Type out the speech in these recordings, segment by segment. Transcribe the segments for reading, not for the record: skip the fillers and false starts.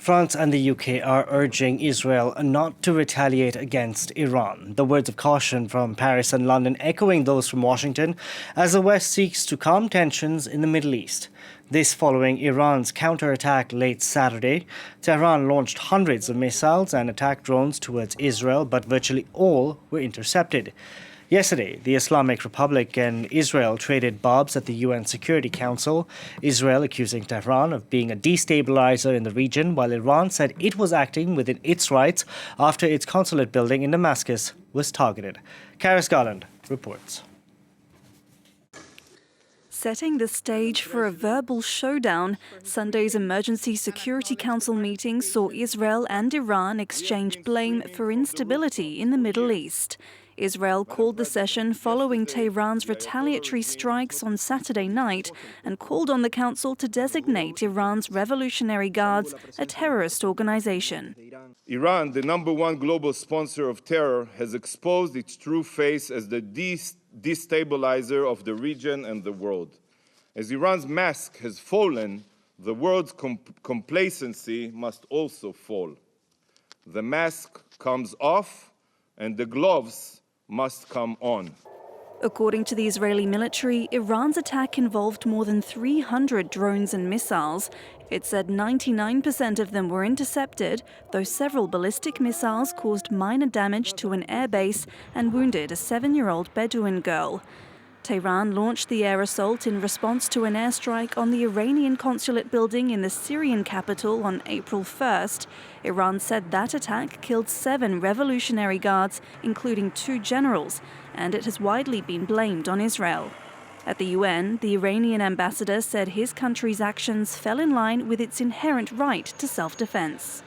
France and the UK are urging Israel not to retaliate against Iran. The words of caution from Paris and London echoing those from Washington as the West seeks to calm tensions in the Middle East. This following Iran's counterattack late Saturday. Tehran launched hundreds of missiles and attack drones towards Israel, but virtually all were intercepted. Yesterday, the Islamic Republic and Israel traded bobs at the UN Security Council, Israel accusing Tehran of being a destabilizer in the region, while Iran said it was acting within its rights after its consulate building in Damascus was targeted. Karis Garland reports. Setting the stage for a verbal showdown, Sunday's Emergency Security Council meeting saw Israel and Iran exchange blame for instability in the Middle East. Israel called the session following Tehran's retaliatory strikes on Saturday night and called on the council to designate Iran's Revolutionary Guards a terrorist organization. Iran, the #1 global sponsor of terror, has exposed its true face as the destabilizer of the region and the world. As Iran's mask has fallen, the world's complacency must also fall. The mask comes off and the gloves must come on. According to the Israeli military, Iran's attack involved more than 300 drones and missiles. It said 99% of them were intercepted, though several ballistic missiles caused minor damage to an airbase and wounded a 7-year-old Bedouin girl. Tehran launched the air assault in response to an airstrike on the Iranian consulate building in the Syrian capital on April 1st. Iran said that attack killed 7 Revolutionary Guards, including 2 generals, and it has widely been blamed on Israel. At the UN, the Iranian ambassador said his country's actions fell in line with its inherent right to self-defense.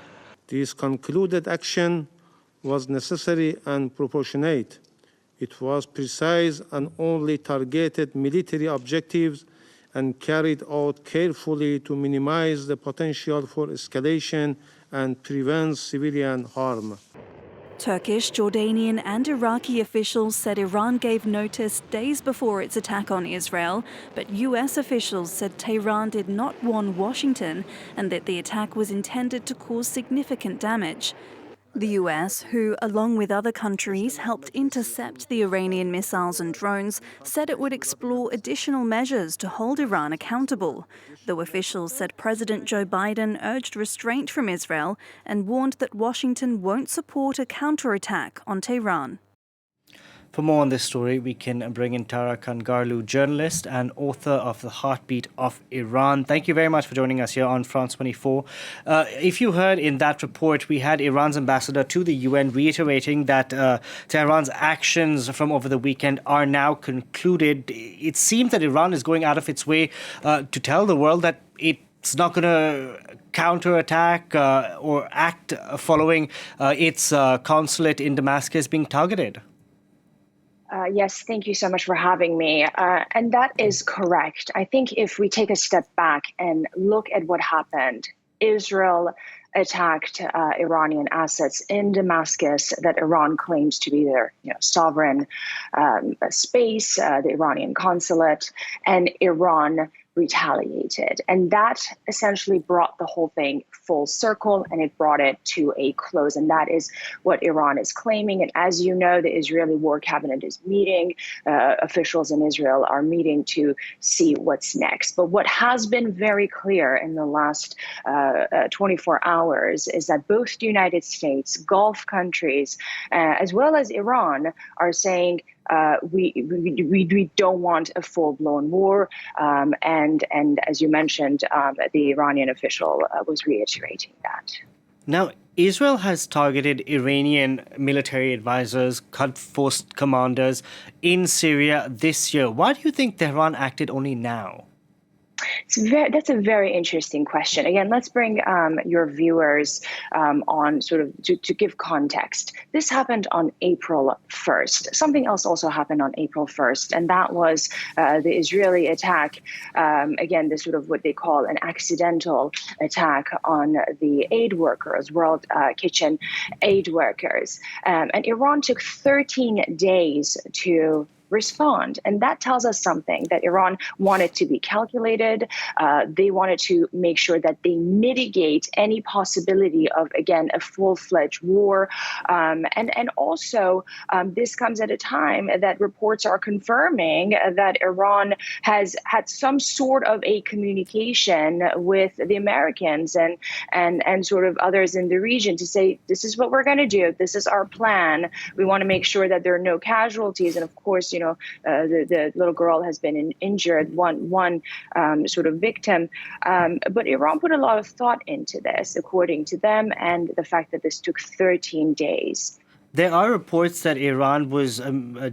This concluded action was necessary and proportionate. It was precise and only targeted military objectives and carried out carefully to minimize the potential for escalation and prevent civilian harm. Turkish, Jordanian and Iraqi officials said Iran gave notice days before its attack on Israel, but US officials said Tehran did not warn Washington and that the attack was intended to cause significant damage. The US, who, along with other countries, helped intercept the Iranian missiles and drones, said it would explore additional measures to hold Iran accountable, though officials said President Joe Biden urged restraint from Israel and warned that Washington won't support a counterattack on Tehran. For more on this story, we can bring in Tara Kangarlou, journalist and author of The Heartbeat of Iran. Thank you very much for joining us here on France 24. If you heard in that report, we had Iran's ambassador to the UN reiterating that Tehran's actions from over the weekend are now concluded. It seems that Iran is going out of its way to tell the world that it's not going to counterattack or act following its consulate in Damascus being targeted. Yes, thank you so much for having me. And that is correct. I think if we take a step back and look at what happened, Israel attacked Iranian assets in Damascus that Iran claims to be their sovereign space, the Iranian consulate, and Iran retaliated. And that essentially brought the whole thing full circle and it brought it to a close. And that is what Iran is claiming. And as you know, the Israeli War Cabinet is meeting. Officials in Israel are meeting to see what's next. But what has been very clear in the last 24 hours is that both the United States, Gulf countries, as well as Iran, are saying we don't want a full-blown war, and as you mentioned, the Iranian official was reiterating that. Now, Israel has targeted Iranian military advisors, Quds Force commanders in Syria this year. Why do you think Tehran acted only now? That's a very interesting question. Again, let's bring your viewers on sort of to give context. This happened on April 1st. Something else also happened on April 1st, and that was the Israeli attack, again, this sort of what they call an accidental attack on the aid workers, World Kitchen aid workers. And Iran took 13 days to respond. And that tells us something, that Iran wanted to be calculated. They wanted to make sure that they mitigate any possibility of, again, a full-fledged war. And also, this comes at a time that reports are confirming that Iran has had some sort of a communication with the Americans and sort of others in the region to say, this is what we're going to do. This is our plan. We want to make sure that there are no casualties. And of course, the little girl has been injured, one sort of victim. But Iran put a lot of thought into this, according to them, and the fact that this took 13 days. There are reports that Iran was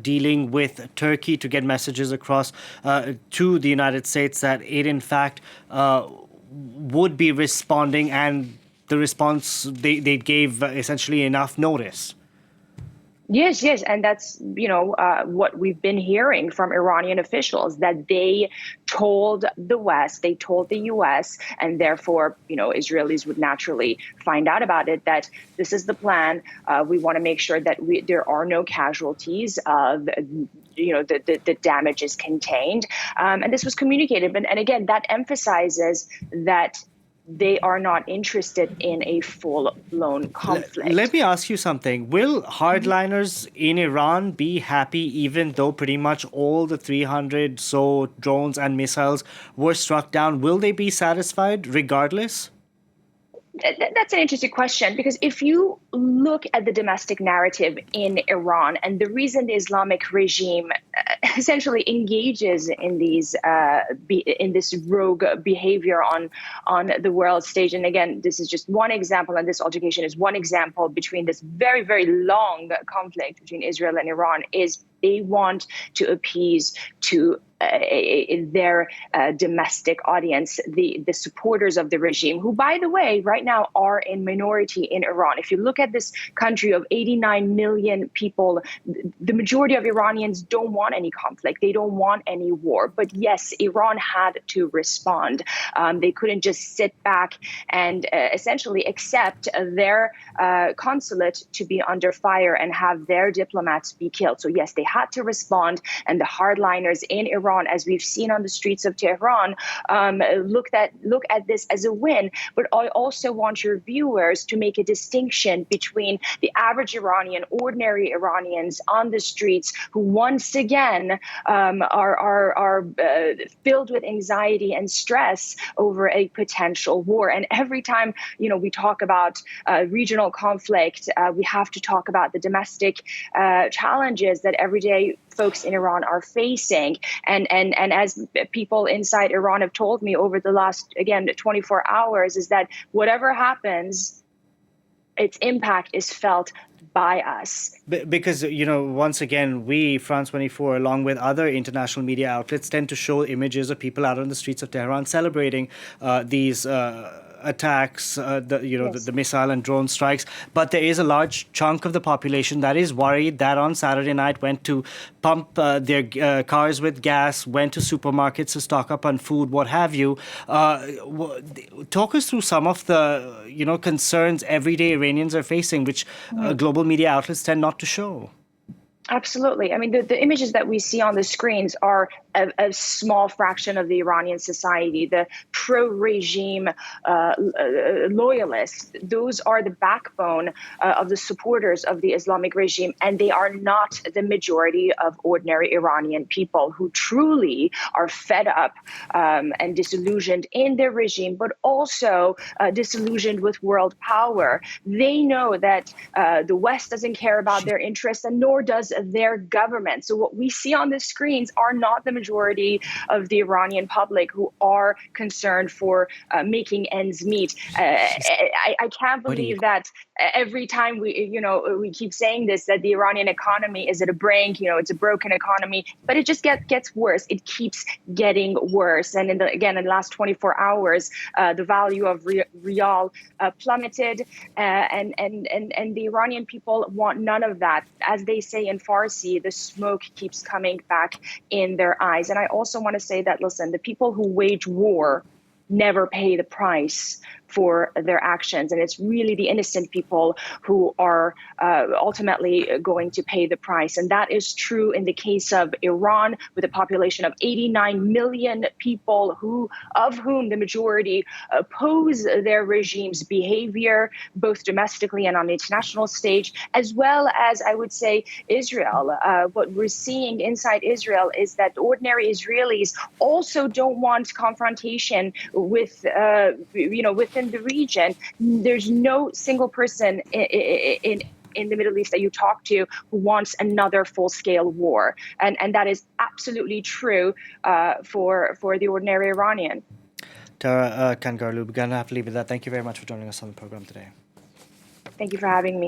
dealing with Turkey to get messages across to the United States that it, in fact, would be responding, and the response they gave essentially enough notice. Yes, and that's, what we've been hearing from Iranian officials, that they told the West, they told the U.S., and therefore, Israelis would naturally find out about it, that this is the plan. We want to make sure that there are no casualties. The damage is contained. And this was communicated. And again, that emphasizes that they are not interested in a full-blown conflict. Let me ask you something. Will hardliners in Iran be happy even though pretty much all the 300 so drones and missiles were struck down? Will they be satisfied regardless? That's an interesting question, because if you look at the domestic narrative in Iran, and the reason the Islamic regime essentially engages in in this rogue behavior on the world stage, and again, this is just one example, and this altercation is one example between this very, very long conflict between Israel and Iran, is they want to appease to their domestic audience, the supporters of the regime, who, by the way, right now are in minority in Iran. If you look at this country of 89 million people, the majority of Iranians don't want any conflict. They don't want any war. But yes, Iran had to respond. They couldn't just sit back and essentially accept their consulate to be under fire and have their diplomats be killed. So yes, they had to respond, and the hardliners in Iran, as we've seen on the streets of Tehran, look at this as a win. But I also want your viewers to make a distinction between the average Iranian, ordinary Iranians on the streets, who once again are filled with anxiety and stress over a potential war. And every time we talk about regional conflict, we have to talk about the domestic challenges that everyday folks in Iran are facing. And as people inside Iran have told me over the last, again, 24 hours, is that whatever happens, its impact is felt by us. Because, once again, we, France 24, along with other international media outlets, tend to show images of people out on the streets of Tehran celebrating these attacks, the missile and drone strikes. But there is a large chunk of the population that is worried, that on Saturday night went to pump their cars with gas, went to supermarkets to stock up on food, what have you. Talk us through some of the concerns everyday Iranians are facing, which global media outlets tend not to show. Absolutely. I mean, the images that we see on the screens are a small fraction of the Iranian society. The pro-regime loyalists, those are the backbone of the supporters of the Islamic regime, and they are not the majority of ordinary Iranian people who truly are fed up and disillusioned in their regime, but also disillusioned with world power. They know that the West doesn't care about their interests, and nor does their government. So what we see on the screens are not the majority of the Iranian public who are concerned for making ends meet. I can't believe that every time we keep saying this, that the Iranian economy is at a brink, it's a broken economy, but it just gets worse. It keeps getting worse. And in the last 24 hours, the value of rial plummeted, and the Iranian people want none of that. As they say in Farsi, the smoke keeps coming back in their eyes. And I also want to say that, listen, the people who wage war never pay the price for their actions. And it's really the innocent people who are ultimately going to pay the price. And that is true in the case of Iran, with a population of 89 million people, of whom the majority oppose their regime's behavior, both domestically and on the international stage, as well as, I would say, Israel. What we're seeing inside Israel is that ordinary Israelis also don't want confrontation with, within the region. There's no single person in the Middle East that you talk to who wants another full-scale war. And that is absolutely true for the ordinary Iranian. Tara Kangarlou, we're going to have to leave it at that. Thank you very much for joining us on the program today. Thank you for having me.